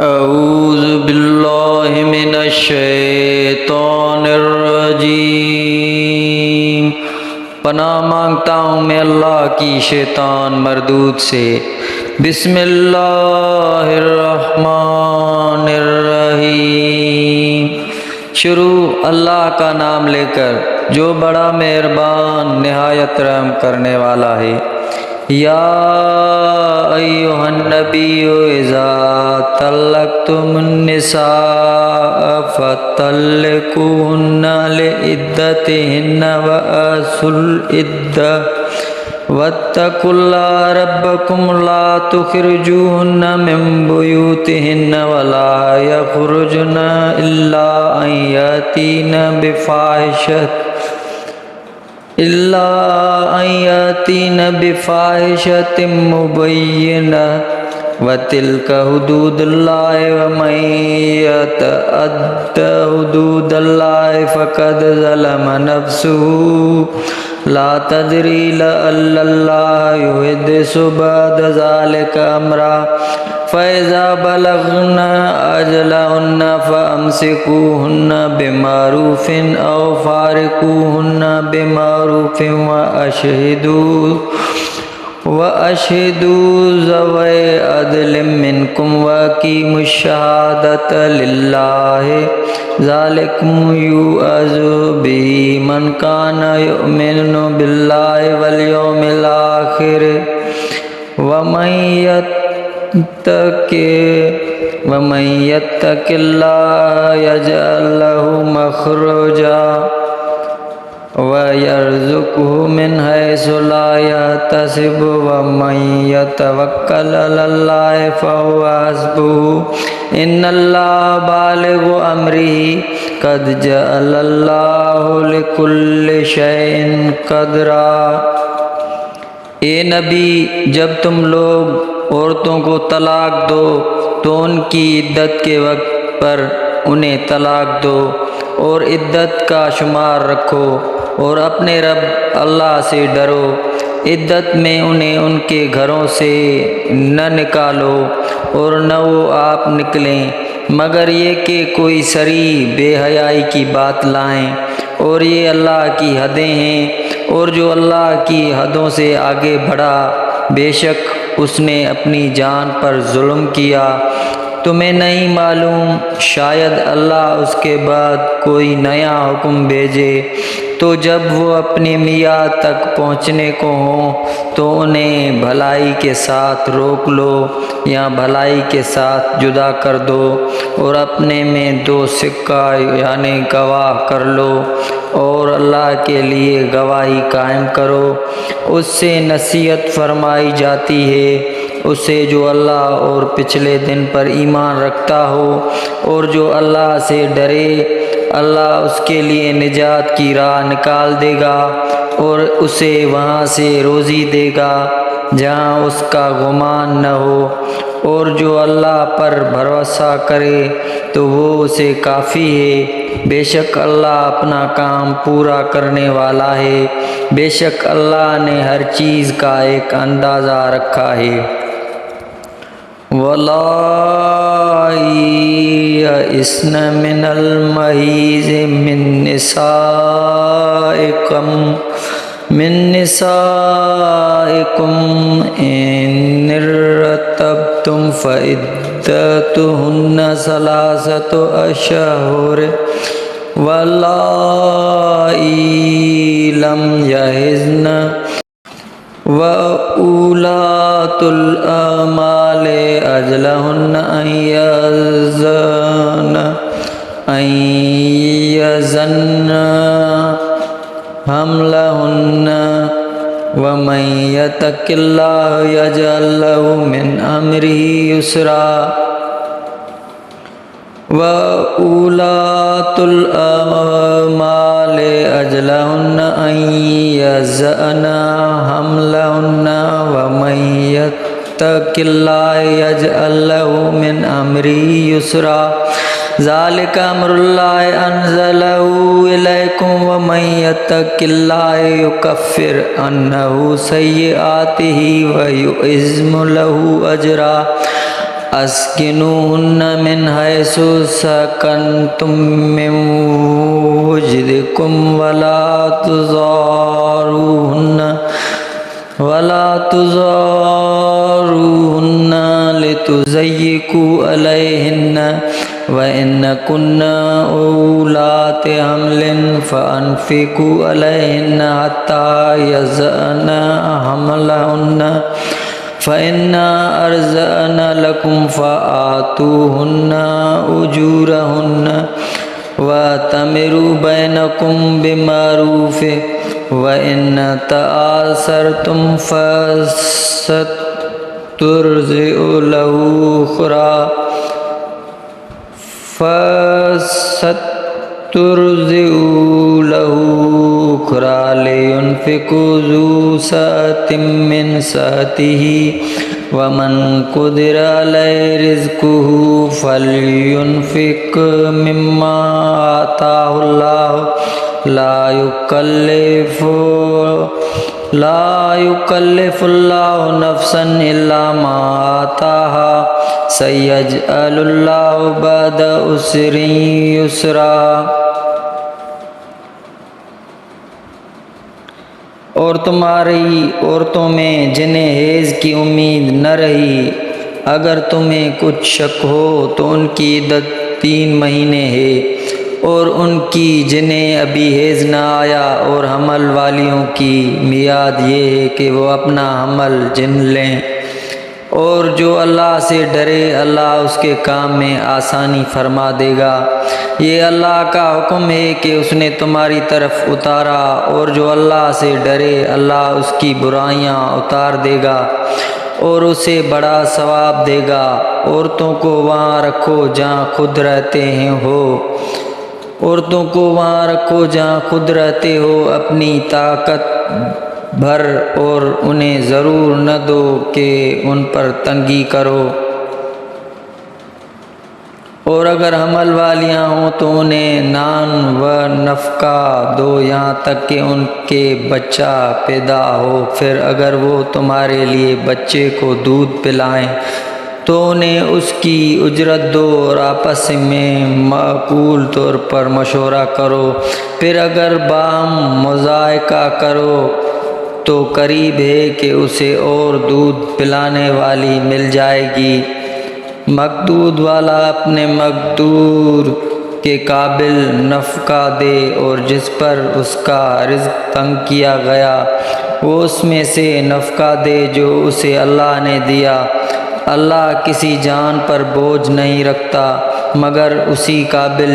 اعوذ باللہ من الشیطان الرجیم۔ پناہ مانگتا ہوں میں اللہ کی شیطان مردود سے۔ بسم اللہ الرحمن الرحیم۔ شروع اللہ کا نام لے کر جو بڑا مہربان نہایت رحم کرنے والا ہے۔ یا ایھا النبی اذا طلقتم النساء فطلقوهن لعدتهن وآتوا العدة واتقوا الله ربكم لا تخرجوهن من بيوتهن ولا يخرجن إلا أن يأتين بفاحشة مبينة وتلك حدود الله ومن يتعد حدود الله فقد ظلم نفسه لا تدري لعل الله يحدث بعد ذلك أمرا فإذا بلغن أجلهن فأمسكوهن بمعروف أو فارقوهن بمعروف وأشهدوا ذوي عدل منكم وأقيموا الشهادة لله ذلكم يوعظ به من كان يؤمن بالله واليوم الآخر ومن يتق الله يجعل له مخرجا ويرزقه من حيث لا يحتسب ومن يتوكل على الله فهو حسبه إن الله بالغ أمره قد جعل الله لكل شيء قدرا۔ اے نبی، جب تم لوگ عورتوں کو طلاق دو تو ان کی عدت کے وقت پر انہیں طلاق دو اور عدت کا شمار رکھو اور اپنے رب اللہ سے ڈرو۔ عدت میں انہیں ان کے گھروں سے نہ نکالو اور نہ وہ آپ نکلیں، مگر یہ کہ کوئی صریح بے حیائی کی بات لائیں، اور یہ اللہ کی حدیں ہیں، اور جو اللہ کی حدوں سے آگے بڑھا بے شک اس نے اپنی جان پر ظلم کیا۔ تمہیں نہیں معلوم شاید اللہ اس کے بعد کوئی نیا حکم بھیجے، تو جب وہ اپنی میعاد تک پہنچنے کو ہوں تو انہیں بھلائی کے ساتھ روک لو یا بھلائی کے ساتھ جدا کر دو، اور اپنے میں دو سکہ یعنی گواہ کر لو، اور اللہ کے لیے گواہی قائم کرو۔ اس سے نصیحت فرمائی جاتی ہے اسے جو اللہ اور پچھلے دن پر ایمان رکھتا ہو اور جو اللہ سے ڈرے۔ اللہ اس کے لیے نجات کی راہ نکال دے گا اور اسے وہاں سے روزی دے گا جہاں اس کا گمان نہ ہو، اور جو اللہ پر بھروسہ کرے تو وہ اسے کافی ہے۔ بے شک اللہ اپنا کام پورا کرنے والا ہے، بے شک اللہ نے ہر چیز کا ایک اندازہ رکھا ہے۔ وَاللَّائِي يَئِسْنَ مِنَ الْمَحِيضِ مِن نِّسَائِكُمْ إِنِ ارْتَبْتُمْ فَعِدَّتُهُنَّ ثَلَاثَةُ أَشْهُرٍ وَاللَّائِي لَمْ يَحِضْنَ وَأُولَاتُ الْأَحْمَالِ أَجَلُهُنَّ أَن يَضَعْنَ حَمْلَهُنَّ وَمَن يَتَّقِ اللَّهَ يَجْعَل لَّهُ مِنْ أَمْرِهِ يُسْرًا۔ وَأُولَاتُ الْأَحْمَالِ أَجَلُهُنَّ أَن يَضَعْنَ حَمْلَهُنَّ وَمَن يَتَّقِ اللَّهَ يَجْعَل لَّهُ مِنْ أَمْرِهِ يُسْرًا۔ ذَلِكَ أَمْرُ اللَّهِ أَنزَلَهُ إِلَيْكُمْ وَمَن يَتَّقِ اللَّهَ يُكَفِّرْ عَنْهُ سَيِّئَاتِهِ وَيُعْظِمْ لَهُ أَجْرًا۔ اسکنوہن من حیث سکنتم من وجدکم ولا تضاروهن لتضيقوا عليهن وإن كن أولات حمل فأنفقوا عليهن حتى يضعن حملهن فإن أرضعن لكم فآتوهن أجورهن وَأَتَمِرُوا بَيْنَكُمْ بِمَعْرُوفٍ وَإِنْ تَعَاسَرْتُمْ فَسَتُرْضِعُ لَهُ أُخْرَى لِيُنْفِقْ ذُو سَعَةٍ مِّن سَعَتِهِ وَمَنْ قُدِرَ عَلَيْهِ رِزْقُهُ فَلْيُنْفِقْ مِمَّا آتَاهُ اللَّهُ لا يكلف الله نفسا إلا ما آتاها سيجعل الله بعد عسر يسرا۔ اور تمہاری عورتوں میں جنہیں حیض کی امید نہ رہی، اگر تمہیں کچھ شک ہو تو ان کی عدت 3 مہینے ہے، اور ان کی جنہیں ابھی حیض نہ آیا، اور حمل والیوں کی میعاد یہ ہے کہ وہ اپنا حمل گن لیں۔ اور جو اللہ سے ڈرے اللہ اس کے کام میں آسانی فرما دے گا۔ یہ اللہ کا حکم ہے کہ اس نے تمہاری طرف اتارا، اور جو اللہ سے ڈرے اللہ اس کی برائیاں اتار دے گا اور اسے بڑا ثواب دے گا۔ عورتوں کو وہاں رکھو جہاں خود رہتے ہو، اپنی طاقت بھر، اور انہیں ضرور نہ دو کہ ان پر تنگی کرو، اور اگر حمل والیاں ہوں تو انہیں نان و نفقہ دو یہاں تک کہ ان کے بچہ پیدا ہو۔ پھر اگر وہ تمہارے لیے بچے کو دودھ پلائیں تو انہیں اس کی اجرت دو، اور آپس میں معقول طور پر مشورہ کرو۔ پھر اگر باہم مذائقہ کرو تو قریب ہے کہ اسے اور دودھ پلانے والی مل جائے گی۔ مقدور والا اپنے مقدور کے قابل نفقہ دے، اور جس پر اس کا رزق تنگ کیا گیا وہ اس میں سے نفقہ دے جو اسے اللہ نے دیا۔ اللہ کسی جان پر بوجھ نہیں رکھتا مگر اسی قابل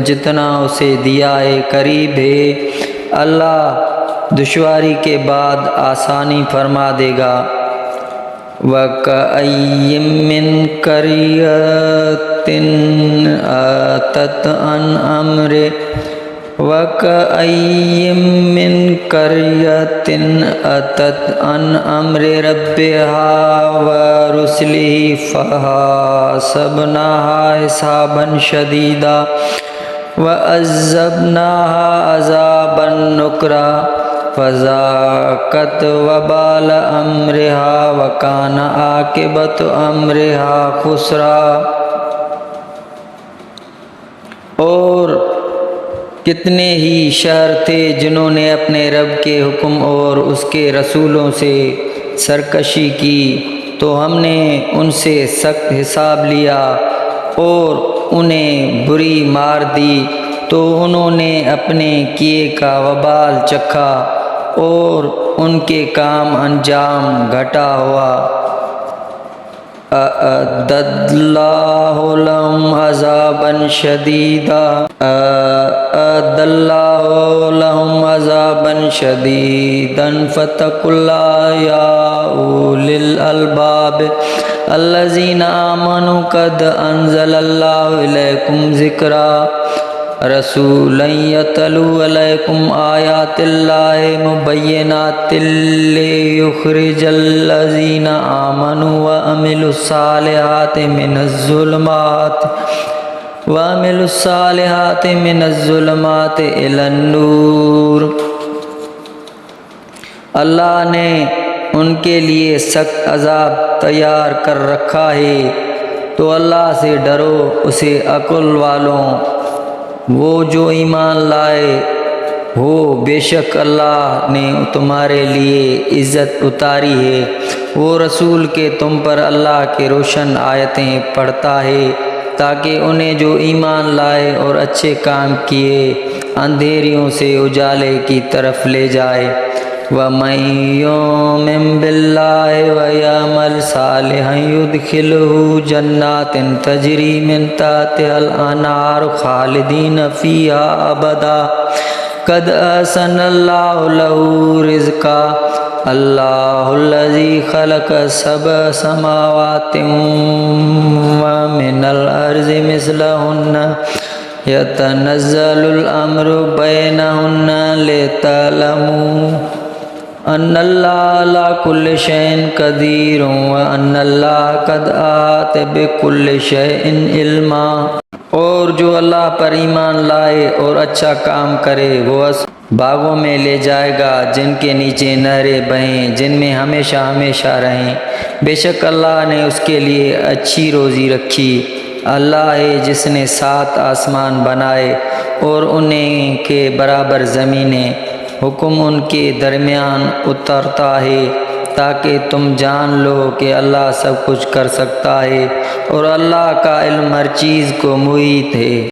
جتنا اسے دیا ہے۔ قریب ہے اللہ دشواری کے بعد آسانی فرما دے گا۔ وَكَأَيٍّ مِّن قَرْيَةٍ أَتَتْ عَنْ أَمْرِ رَبِّهَا وَرُسُلِهِ فَحَاسَبْنَاهَا حِسَابًا شَدِيدًا وَعَذَّبْنَاهَا عَذَابًا نُكْرًا فَذَاقَتْ وَبَالَ أَمْرِهَا وَكَانَ عَاقِبَةُ أَمْرِهَا خُسْرًا۔ اور کتنے ہی شہر تھے جنہوں نے اپنے رب کے حکم اور اس کے رسولوں سے سرکشی کی، تو ہم نے ان سے سخت حساب لیا اور انہیں بری مار دی، تو انہوں نے اپنے کیے کا وبال چکھا اور ان کے کام انجام گھٹا ہوا۔ أَعَدَّ اللَّهُ لَهُمْ عَذَابًا شَدِيدًا فَاتَّقُوا اللَّهَ يَا أُولِي الْأَلْبَابِ الَّذِينَ آمَنُوا قَدْ أَنزَلَ اللَّهُ إِلَيْكُمْ ذِكْرًا رَسُولًا يَتْلُو عَلَيْكُمْ آيَاتِ اللَّهِ مُبَيِّنَاتٍ لِيُخْرِجَ الَّذِينَ آمَنُوا وَعَمِلُوا الصَّالِحَاتِ مِنَ الظُّلُمَاتِ إِلَى النُّورِ۔ اللہ نے ان کے لیے سخت عذاب تیار کر رکھا ہے تو اللہ سے ڈرو اسے عقل والوں، وہ جو ایمان لائے ہو، بے شک اللہ نے تمہارے لیے عزت اتاری ہے۔ وہ رسول کے تم پر اللہ کے روشن آیتیں پڑھتا ہے تاکہ انہیں جو ایمان لائے اور اچھے کام کیے اندھیریوں سے اجالے کی طرف لے جائے۔ وَمَن يُؤْمِن بِاللَّهِ وَيَعْمَلْ صَالِحًا يُدْخِلْهُ جَنَّاتٍ تَجْرِي مِن تَحْتِهَا الْأَنْهَارُ خَالِدِينَ فِيهَا أَبَدًا قَدْ أَحْسَنَ اللَّهُ لَهُ رِزْقًا۔ اللہ الذی خلق سبع سماوات ومن الارض مثلہن یتنزل الامر بینہن لتعلموا ان اللہ علی کل شیء قدیر وان اللہ قد احاط بکل شیء علما۔ اور جو اللہ پر ایمان لائے اور اچھا کام کرے وہ باغوں میں لے جائے گا جن کے نیچے نہریں بہیں، جن میں ہمیشہ ہمیشہ رہیں۔ بے شک اللہ نے اس کے لیے اچھی روزی رکھی۔ اللہ ہے جس نے 7 آسمان بنائے اور انہیں کے برابر زمینیں، حکم ان کے درمیان اترتا ہے تاکہ تم جان لو کہ اللہ سب کچھ کر سکتا ہے اور اللہ کا علم ہر چیز کو محیط ہے۔